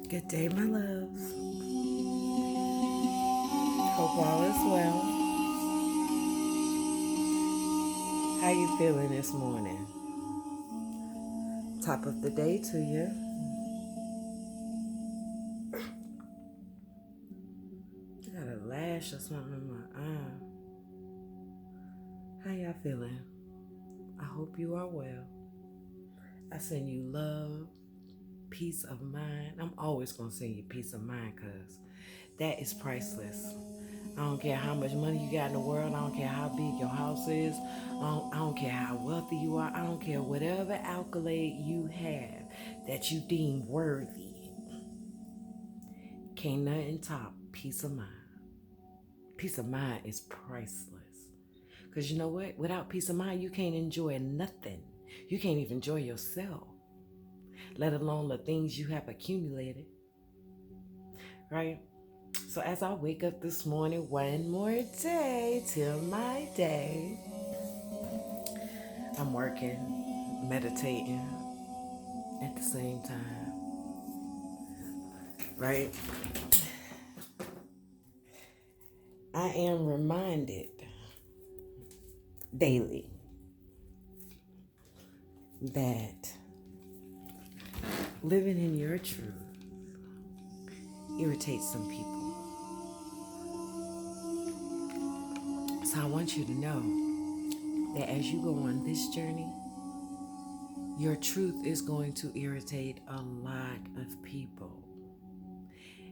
Good day, my loves. Hope all is well. How you feeling this morning? Top of the day to you. I got a lash or something in my eye. How y'all feeling? I hope you are well. I send you love, peace of mind. I'm always going to send you peace of mind because that is priceless. I don't care how much money you got in the world. I don't care how big your house is. I don't care how wealthy you are. I don't care whatever accolade you have that you deem worthy. Can't nothing top peace of mind. Peace of mind is priceless. Because you know what? Without peace of mind, you can't enjoy nothing. You can't even enjoy yourself, let alone the things you have accumulated. Right? So as I wake up this morning, one more day till my day, I'm working, meditating at the same time, right? I am reminded daily that living in your truth irritates some people. So I want you to know that as you go on this journey, your truth is going to irritate a lot of people.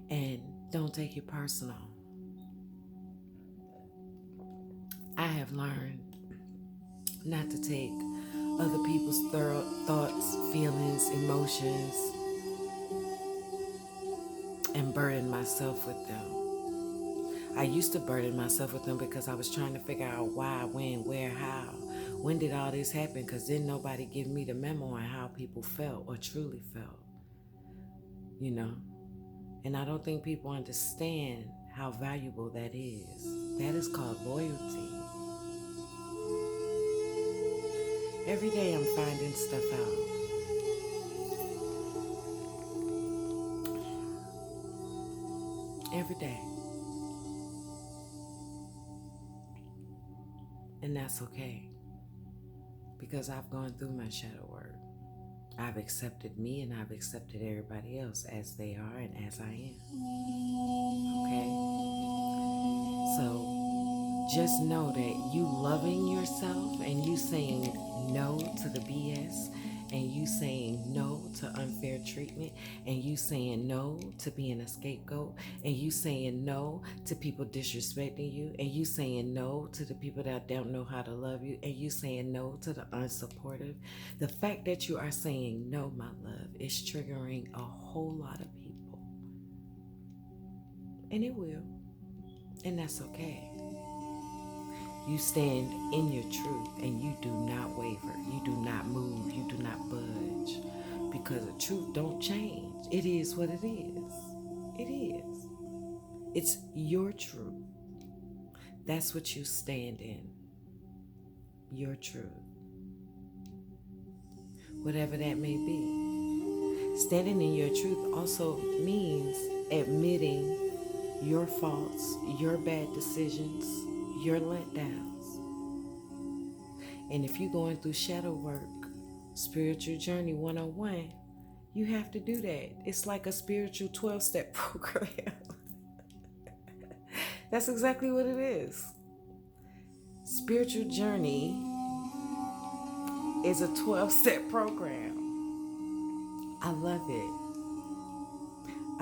And don't take it personal. I have learned not to take other people's thoughts, feelings, emotions, and burden myself with them. I used to burden myself with them because I was trying to figure out why, when, where, how. When did all this happen? Because didn't nobody give me the memo on how people felt or truly felt, you know? And I don't think people understand how valuable that is. That is called loyalty. Every day I'm finding stuff out. Every day. And that's okay. Because I've gone through my shadow work. I've accepted me and I've accepted everybody else as they are and as I am. Okay? So just know that you loving yourself and you saying no to the BS and you saying no to unfair treatment and you saying no to being a scapegoat and you saying no to people disrespecting you and you saying no to the people that don't know how to love you and you saying no to the unsupportive. The fact that you are saying no, my love, is triggering a whole lot of people. And it will. And that's okay. You stand in your truth and you do not waver. You do not move. You do not budge. Because the truth don't change. It is what it is. It is. It's your truth. That's what you stand in. Your truth. Whatever that may be. Standing in your truth also means admitting your faults, your bad decisions, your letdowns. And if you're going through shadow work, spiritual journey 101, you have to do that. It's like a spiritual 12-step program. That's exactly what it is. Spiritual journey is a 12-step program. I love it.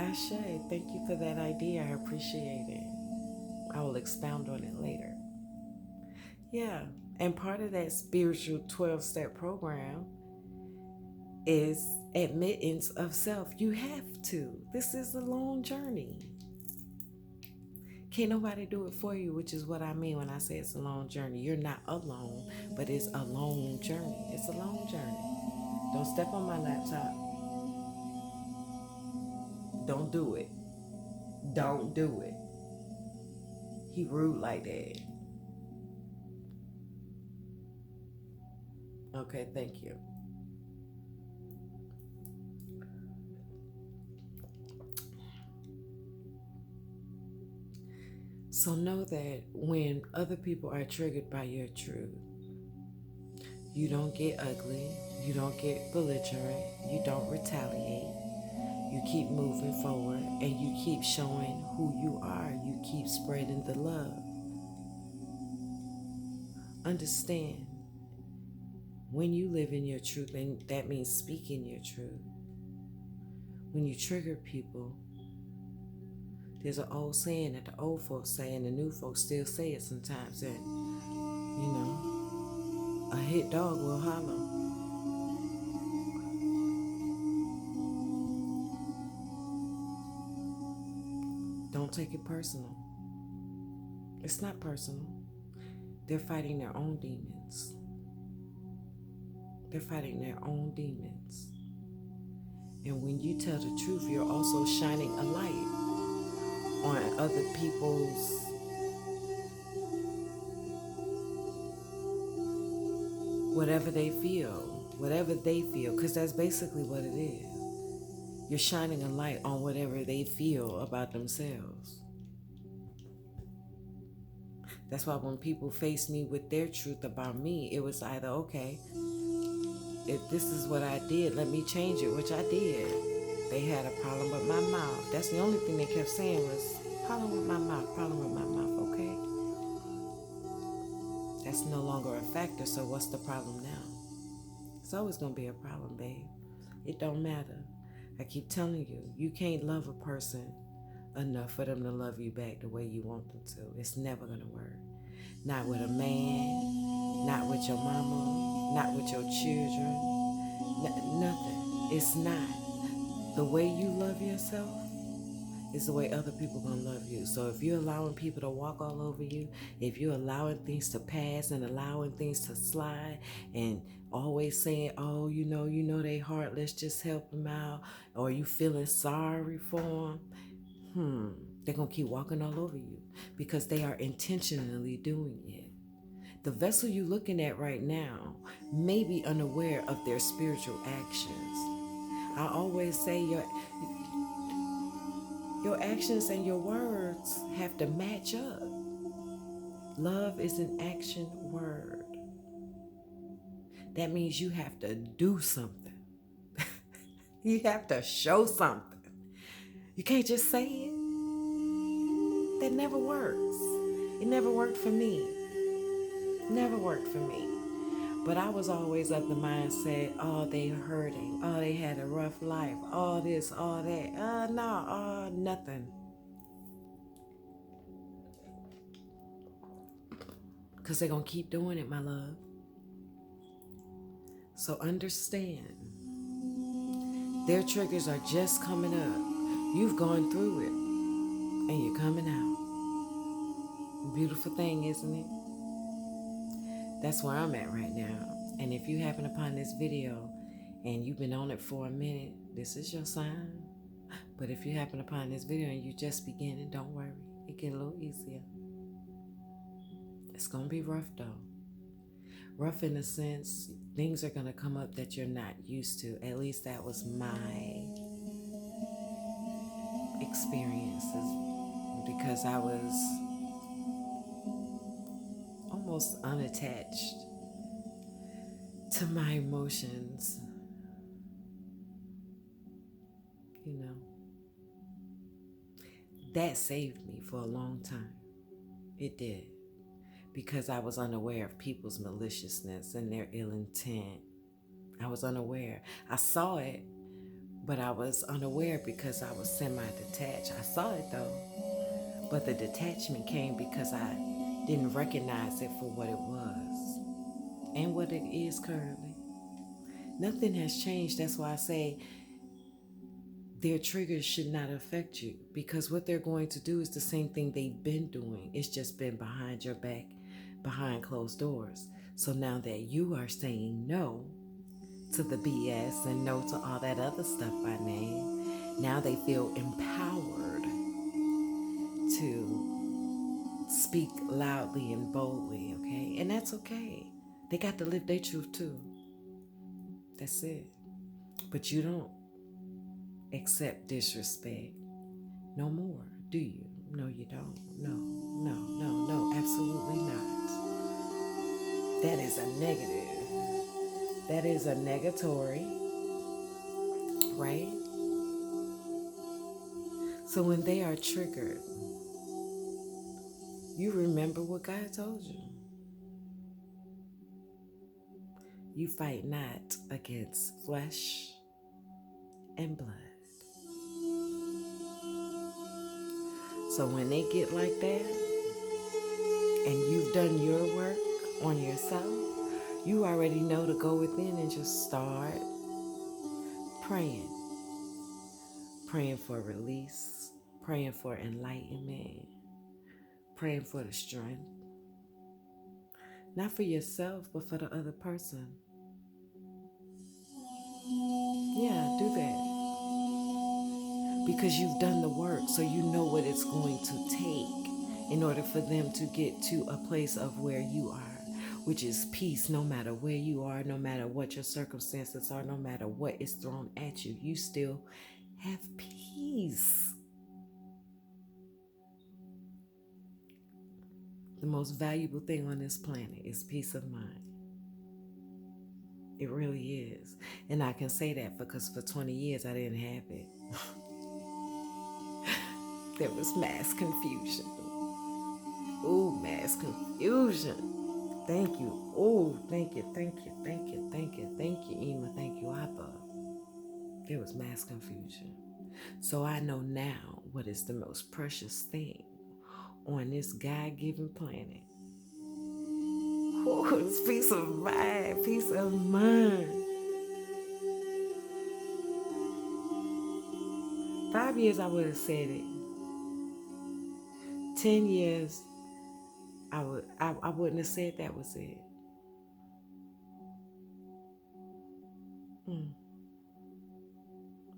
Ashe, thank you for that idea. I appreciate it. I will expound on it later. Yeah, and part of that spiritual 12-step program is admittance of self. You have to. This is a long journey. Can't nobody do it for you, which is what I mean when I say it's a long journey. You're not alone, but it's a long journey. It's a long journey. Don't step on my laptop. Don't do it. Don't do it. He rude like that. Okay, thank you. So know that when other people are triggered by your truth, you don't get ugly, you don't get belligerent, you don't retaliate. You keep moving forward and you keep showing who you are. You keep spreading the love. Understand, when you live in your truth, and that means speaking your truth, when you trigger people, there's an old saying that the old folks say and the new folks still say it sometimes, that, a hit dog will holler. Don't take it personal. It's not personal. They're fighting their own demons. They're fighting their own demons. And when you tell the truth, you're also shining a light on other people's whatever they feel, because that's basically what it is. You're shining a light on whatever they feel about themselves. That's why when people face me with their truth about me, it was either, okay, if this is what I did, let me change it, which I did. They had a problem with my mouth. That's the only thing they kept saying was, problem with my mouth, okay? That's no longer a factor, so what's the problem now? It's always going to be a problem, babe. It don't matter. I keep telling you, you can't love a person enough for them to love you back the way you want them to. It's never going to work. Not with a man, not with your mama, not with your children, nothing. It's not. The way you love yourself is the way other people gonna love you. So if you're allowing people to walk all over you, if you're allowing things to pass and allowing things to slide and always saying, oh, they heartless, just help them out, or you feeling sorry for them, they're gonna keep walking all over you because they are intentionally doing it. The vessel you're looking at right now may be unaware of their spiritual actions. I always say your actions and your words have to match up. Love is an action word. That means you have to do something. You have to show something. You can't just say it. That never works. It never worked for me. Never worked for me. But I was always of the mindset, oh, they hurting. Oh, they had a rough life. All this, all that. Nothing. Because they're going to keep doing it, my love. So understand, their triggers are just coming up. You've gone through it, and you're coming out. Beautiful thing, isn't it? That's where I'm at right now. And if you happen upon this video and you've been on it for a minute, this is your sign. But if you happen upon this video and you're just beginning, don't worry. It get a little easier. It's going to be rough though. Rough in the sense, things are going to come up that you're not used to. At least that was my experiences, because I was almost unattached to my emotions. That saved me for a long time. It did. Because I was unaware of people's maliciousness and their ill intent. I was unaware. I saw it, but I was unaware because I was semi-detached. I saw it though, but the detachment came because I didn't recognize it for what it was and what it is currently. Nothing has changed. That's why I say their triggers should not affect you, because what they're going to do is the same thing they've been doing. It's just been behind your back, behind closed doors. So now that you are saying no to the BS and no to all that other stuff I named, now they feel empowered to speak loudly and boldly, okay? And that's okay. They got to live their truth too. That's it. But you don't accept disrespect no more, do you? No, you don't. No, no, no, no, absolutely not. That is a negative. That is a negatory, right? So when they are triggered, you remember what God told you. You fight not against flesh and blood. So when they get like that and you've done your work on yourself, you already know to go within and just start praying. Praying for release, praying for enlightenment, praying for the strength. Not for yourself, but for the other person. Yeah, do that. Because you've done the work, so you know what it's going to take in order for them to get to a place of where you are, which is peace. No matter where you are, no matter what your circumstances are, no matter what is thrown at you, you still have peace. The most valuable thing on this planet is peace of mind. It really is. And I can say that because for 20 years I didn't have it. There was mass confusion. Ooh, mass confusion. Thank you. Ooh, thank you, thank you, thank you, thank you, thank you, Ema, thank you, Appa. There was mass confusion. So I know now what is the most precious thing on this God-given planet. Ooh, it's peace of mind, peace of mind. 5 years I would have said it. 10 years I wouldn't have said that was it.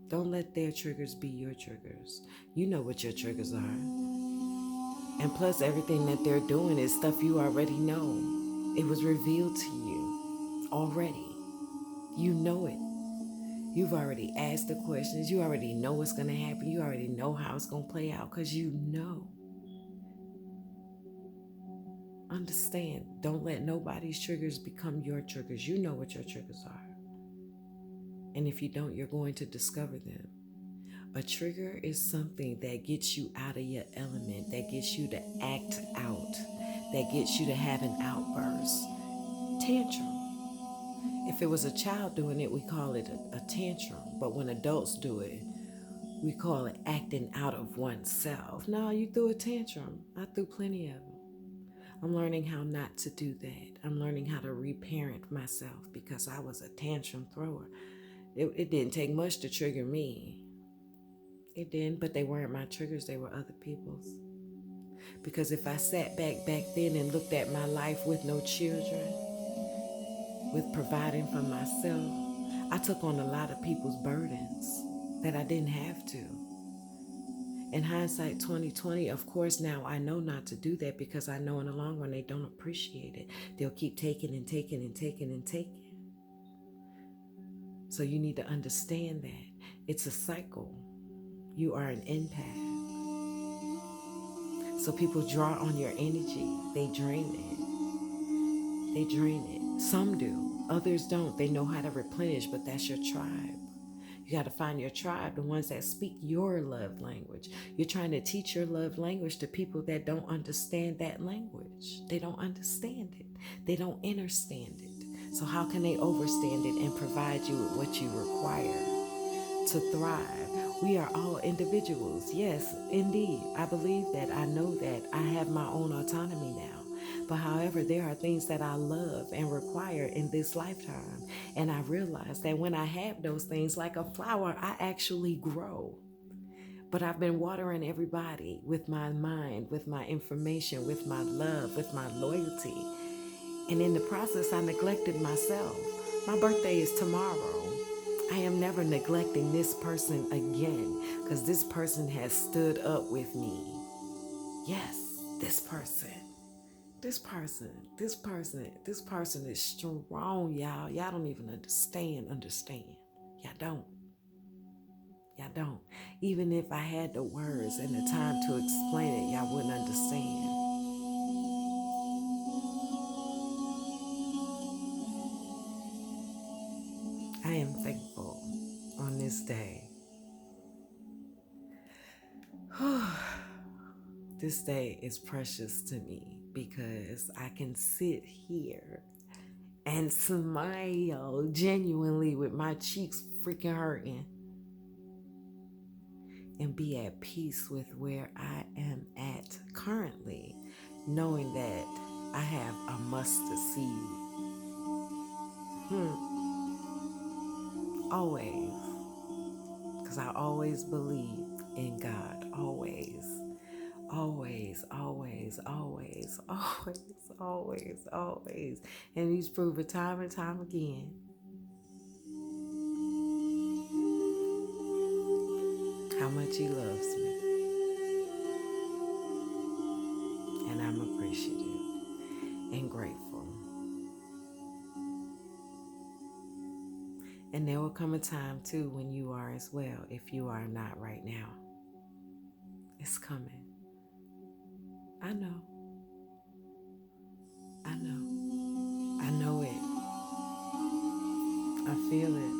Don't let their triggers be your triggers. You know what your triggers are. And plus, everything that they're doing is stuff you already know. It was revealed to you already. You know it. You've already asked the questions. You already know what's going to happen. You already know how it's going to play out because you know. Understand. Don't let nobody's triggers become your triggers. You know what your triggers are. And if you don't, you're going to discover them. A trigger is something that gets you out of your element, that gets you to act out, that gets you to have an outburst. Tantrum. If it was a child doing it, we call it a tantrum. But when adults do it, we call it acting out of oneself. No, you threw a tantrum. I threw plenty of them. I'm learning how not to do that. I'm learning how to reparent myself because I was a tantrum thrower. It didn't take much to trigger me. It didn't, but they weren't my triggers, they were other people's. Because if I sat back then and looked at my life with no children, with providing for myself, I took on a lot of people's burdens that I didn't have to. In hindsight 2020, of course, now I know not to do that because I know in the long run they don't appreciate it. They'll keep taking and taking and taking and taking. So you need to understand that. It's a cycle. You are an empath. So people draw on your energy. They drain it. They drain it. Some do. Others don't. They know how to replenish, but that's your tribe. You got to find your tribe, the ones that speak your love language. You're trying to teach your love language to people that don't understand that language. They don't understand it. They don't understand it. So how can they overstand it and provide you with what you require to thrive? We are all individuals. Yes, indeed. I believe that. I know that. I have my own autonomy now. But however, there are things that I love and require in this lifetime. And I realize that when I have those things, like a flower, I actually grow. But I've been watering everybody with my mind, with my information, with my love, with my loyalty. And in the process, I neglected myself. My birthday is tomorrow. I am never neglecting this person again because this person has stood up with me. Yes, this person is strong, y'all. Y'all don't even understand. Y'all don't. Y'all don't. Even if I had the words and the time to explain it, y'all wouldn't understand. I am thankful on this day. This day is precious to me because I can sit here and smile genuinely with my cheeks freaking hurting and be at peace with where I am at currently, knowing that I have a mustard seed. Always. Because I always believe in God. Always. Always, always, always, always, always, always. And He's proven time and time again how much He loves me. And I'm appreciative and grateful. And there will come a time too when you are as well, if you are not right now. It's coming. I know. I know. I know it. I feel it.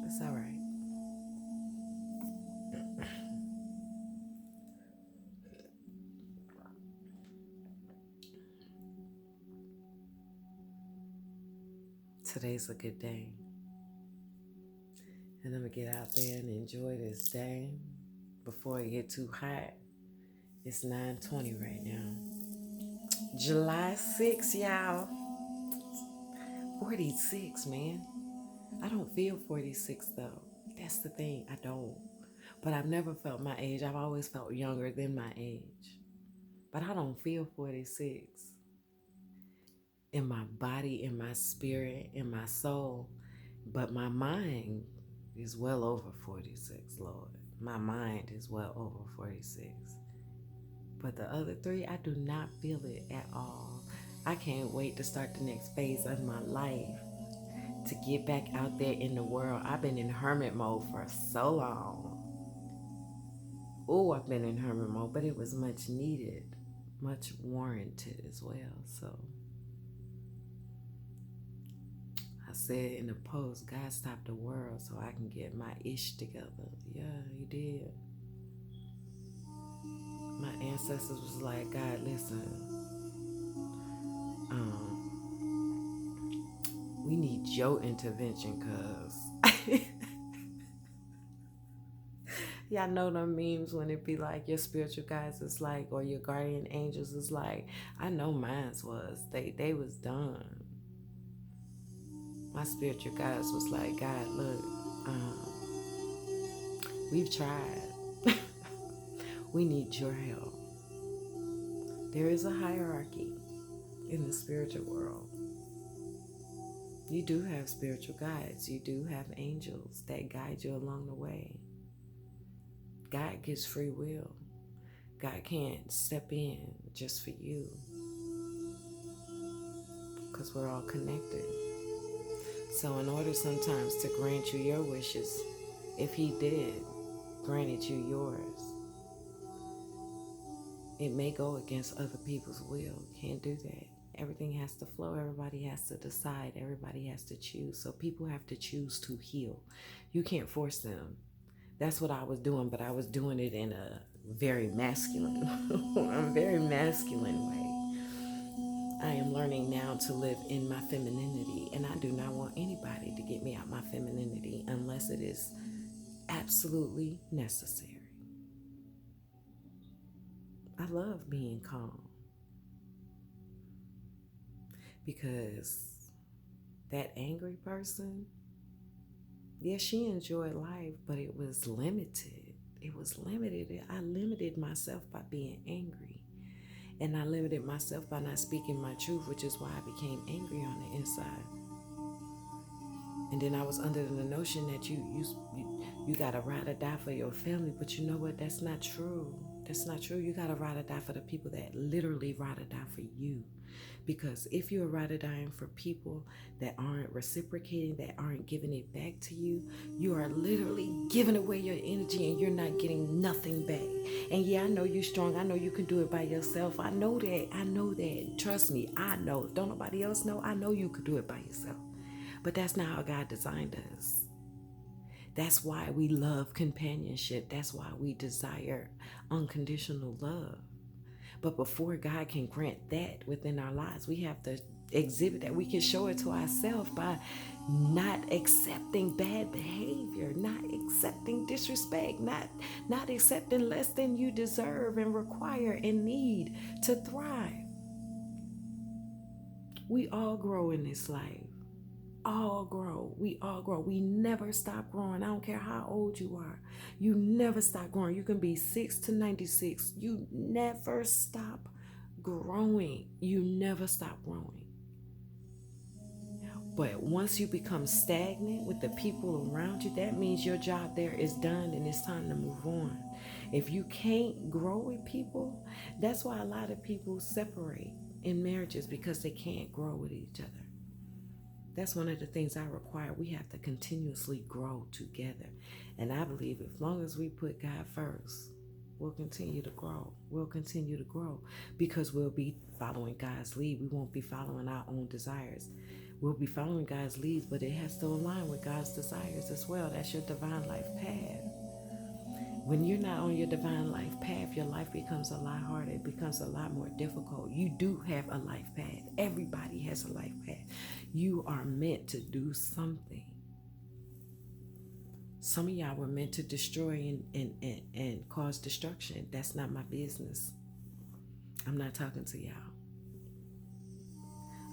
It's all right. Today's a good day. And I'm going to get out there and enjoy this day before it get too hot. It's 9:20 right now. July 6th, y'all. 46, man. I don't feel 46 though. That's the thing. I don't. But I've never felt my age. I've always felt younger than my age. But I don't feel 46. In my body, in my spirit, in my soul. But my mind is well over 46, Lord. My mind is well over 46. But the other three, I do not feel it at all. I can't wait to start the next phase of my life, to get back out there in the world. I've been in hermit mode for so long. Oh, I've been in hermit mode, but it was much needed, much warranted as well. So I said in the post, God stopped the world so I can get my ish together. Yeah, He did. My ancestors was like, God, listen, we need your intervention, cuz. Y'all know them memes when it be like your spiritual guides is like, or your guardian angels is like. I know mine's was. They was done. My spiritual guides was like, God, look, we've tried. We need your help. There is a hierarchy in the spiritual world. You do have spiritual guides. You do have angels that guide you along the way. God gives free will. God can't step in just for you because we're all connected. So in order sometimes to grant you your wishes, if He did granted you yours, it may go against other people's will. Can't do that. Everything has to flow. Everybody has to decide. Everybody has to choose. So people have to choose to heal. You can't force them. That's what I was doing, but I was doing it in a very masculine, way. I am learning now to live in my femininity, and I do not want anybody to get me out my femininity unless it is absolutely necessary. I love being calm because that angry person, yeah, she enjoyed life, but it was limited. It was limited. I limited myself by being angry. And I limited myself by not speaking my truth, which is why I became angry on the inside. And then I was under the notion that you gotta ride or die for your family, but you know what? That's not true. That's not true. You gotta ride or die for the people that literally ride or die for you. Because if you're ride or dying for people that aren't reciprocating, that aren't giving it back to you, you are literally giving away your energy and you're not getting nothing back. And yeah, I know you're strong. I know you can do it by yourself. I know that. I know that. Trust me, I know. If don't nobody else know, I know you could do it by yourself. But that's not how God designed us. That's why we love companionship. That's why we desire unconditional love. But before God can grant that within our lives, we have to exhibit that. We can show it to ourselves by not accepting bad behavior, not accepting disrespect, not accepting less than you deserve and require and need to thrive. We all grow in this life. All grow. We all grow. We never stop growing. I don't care how old you are. You never stop growing. You can be 6 to 96. You never stop growing. You never stop growing. But once you become stagnant with the people around you, that means your job there is done and it's time to move on. If you can't grow with people, that's why a lot of people separate in marriages, because they can't grow with each other. That's one of the things I require. We have to continuously grow together. And I believe as long as we put God first, we'll continue to grow. We'll continue to grow because we'll be following God's lead. We won't be following our own desires. We'll be following God's leads, but it has to align with God's desires as well. That's your divine life path. When you're not on your divine life path, your life becomes a lot harder. It becomes a lot more difficult. You do have a life path. Everybody has a life path. You are meant to do something. Some of y'all were meant to destroy and cause destruction. That's not my business. I'm not talking to y'all.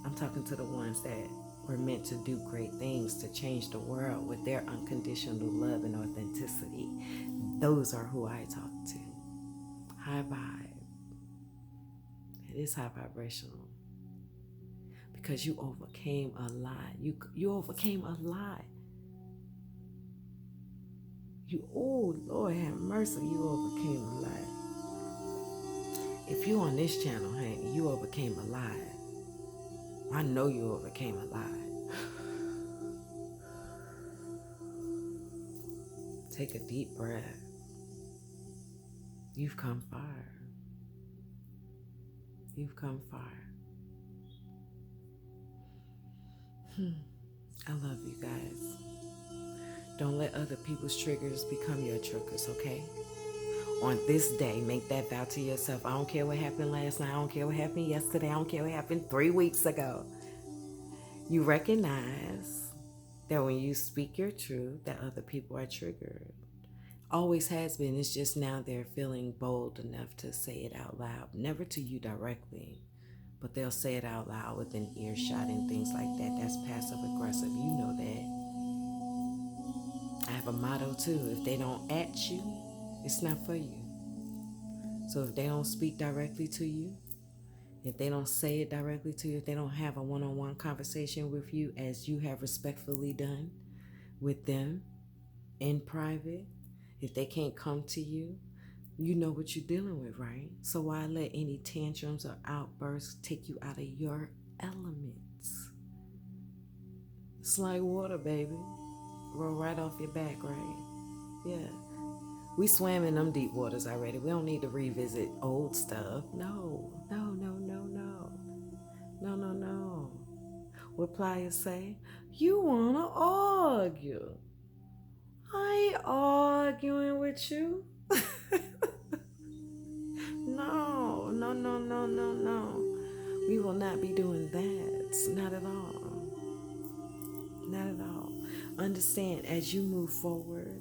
I'm talking to the ones that were meant to do great things, to change the world with their unconditional love and authenticity. Those are who I talk to. High vibe. It is high vibrational. Because you overcame a lot. You overcame a lot. Oh Lord have mercy, you overcame a lot. If you on this channel, honey, you overcame a lot. I know you overcame a lot. Take a deep breath. You've come far. You've come far. I love you guys. Don't let other people's triggers become your triggers, okay? On this day, make that vow to yourself. I don't care what happened last night. I don't care what happened yesterday. I don't care what happened 3 weeks ago. You recognize that when you speak your truth, that other people are triggered. Always has been. It's just now they're feeling bold enough to say it out loud. Never to you directly, but they'll say it out loud within earshot and things like that. That's passive aggressive. You know that. I have a motto too. If they don't at you, it's not for you. So if they don't speak directly to you, if they don't say it directly to you, if they don't have a one-on-one conversation with you as you have respectfully done with them in private, if they can't come to you, you know what you're dealing with, right? So why let any tantrums or outbursts take you out of your elements? It's like water, baby. Roll right off your back, right? Yeah. We swam in them deep waters already. We don't need to revisit old stuff. No. What pliers say? You want to argue. I ain't arguing with you. No. We will not be doing that. Not at all. Not at all. Understand, as you move forward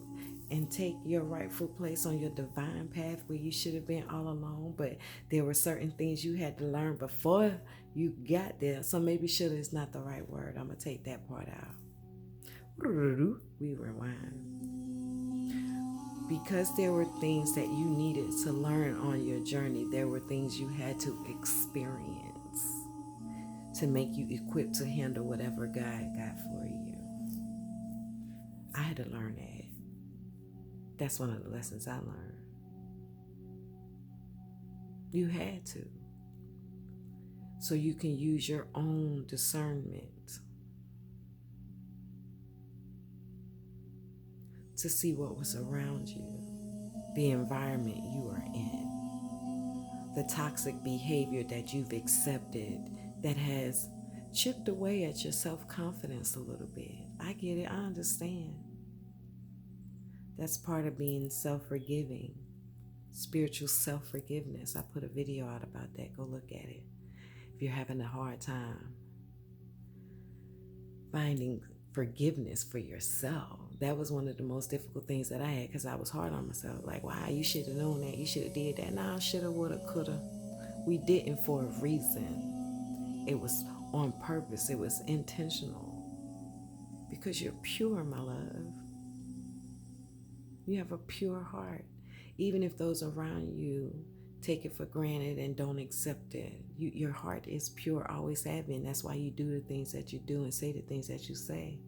and take your rightful place on your divine path where you should have been all along, but there were certain things you had to learn before you got there. So maybe should is not the right word. I'm going to take that part out. We rewind. Because there were things that you needed to learn on your journey, there were things you had to experience to make you equipped to handle whatever God got for you. I had to learn that. That's one of the lessons I learned. You had to. so you can use your own discernment to see what was around you, the environment you are in, the toxic behavior that you've accepted that has chipped away at your self-confidence a little bit. I get it. I understand. That's part of being self-forgiving, spiritual self-forgiveness. I put a video out about that. Go look at it. If you're having a hard time finding forgiveness for yourself, that was one of the most difficult things that I had, because I was hard on myself. Like, wow, you should have known that. You should have did that. Nah, shoulda, woulda, coulda. We didn't for a reason. It was on purpose. It was intentional. Because you're pure, my love. You have a pure heart. Even if those around you take it for granted and don't accept it, your heart is pure, always have been. That's why you do the things that you do and say the things that you say.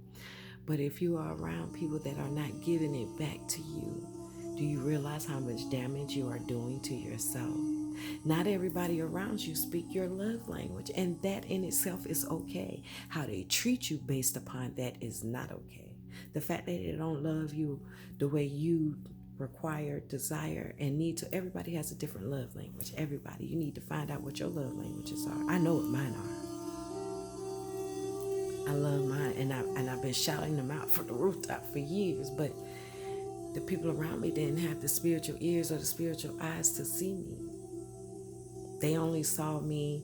But if you are around people that are not giving it back to you, do you realize how much damage you are doing to yourself? Not everybody around you speak your love language, and that in itself is okay. How they treat you based upon that is not okay. The fact that they don't love you the way you require, desire, and need to. Everybody has a different love language. Everybody. You need to find out what your love languages are. I know what mine are. I love mine, and I've been shouting them out from the rooftop for years, but the people around me didn't have the spiritual ears or the spiritual eyes to see me. They only saw me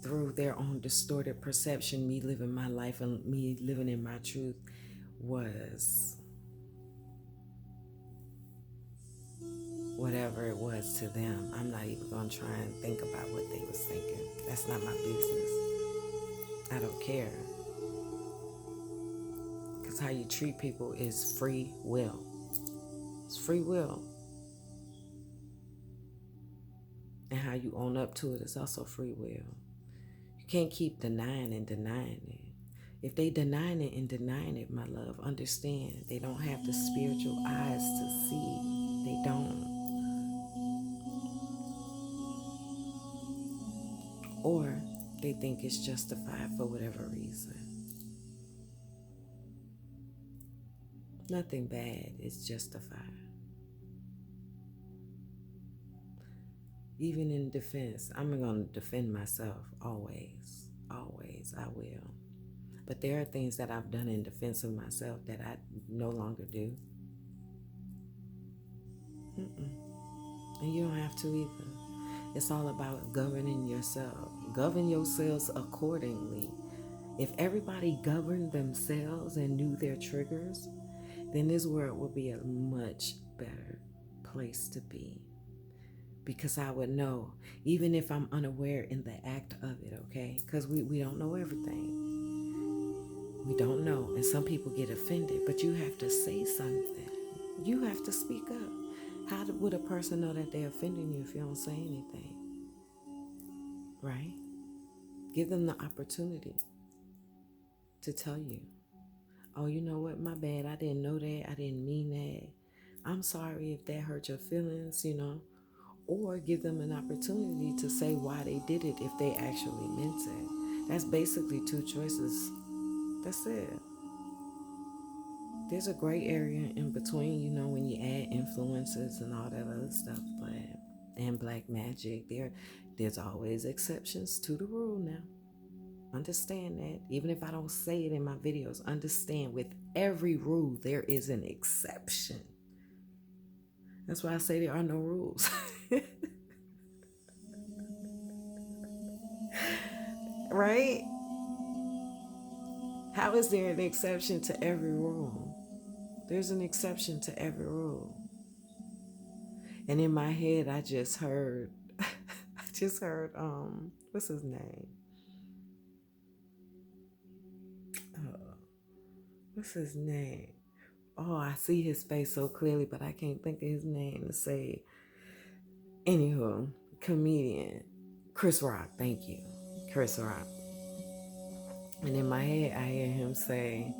through their own distorted perception. Me living my life and me living in my truth was whatever it was to them. I'm not even going to try and think about what they was thinking. That's not my business. I don't care. Because how you treat people is free will. It's free will. And how you own up to it is also free will. You can't keep denying and denying it. If they denying it and denying it, my love, understand they don't have the spiritual eyes to see. They don't. Or they think it's justified for whatever reason. Nothing bad is justified. Even in defense, I'm going to defend myself always. Always, I will. But there are things that I've done in defense of myself that I no longer do. And you don't have to either. It's all about governing yourself. Govern yourselves accordingly. If everybody governed themselves and knew their triggers, then this world would be a much better place to be. Because I would know, even if I'm unaware in the act of it, okay? Because we don't know everything. We don't know. And some people get offended, but you have to say something. You have to speak up. How would a person know that they're offending you if you don't say anything? Right? Give them the opportunity to tell you, oh, you know what? My bad. I didn't know that. I didn't mean that. I'm sorry if that hurt your feelings, Or give them an opportunity to say why they did it if they actually meant it. That's basically two choices. That's it. There's a gray area in between, when you add influences and all that other stuff, and black magic. There's always exceptions to the rule now. Understand that. Even if I don't say it in my videos, understand with every rule there is an exception. That's why I say there are no rules. Right? How is there an exception to every rule? There's an exception to every rule. And in my head, I just heard, what's his name? What's his name? Oh, I see his face so clearly, but I can't think of his name to say. Anywho, comedian, Chris Rock, thank you. Chris Rock. And in my head, I hear him say,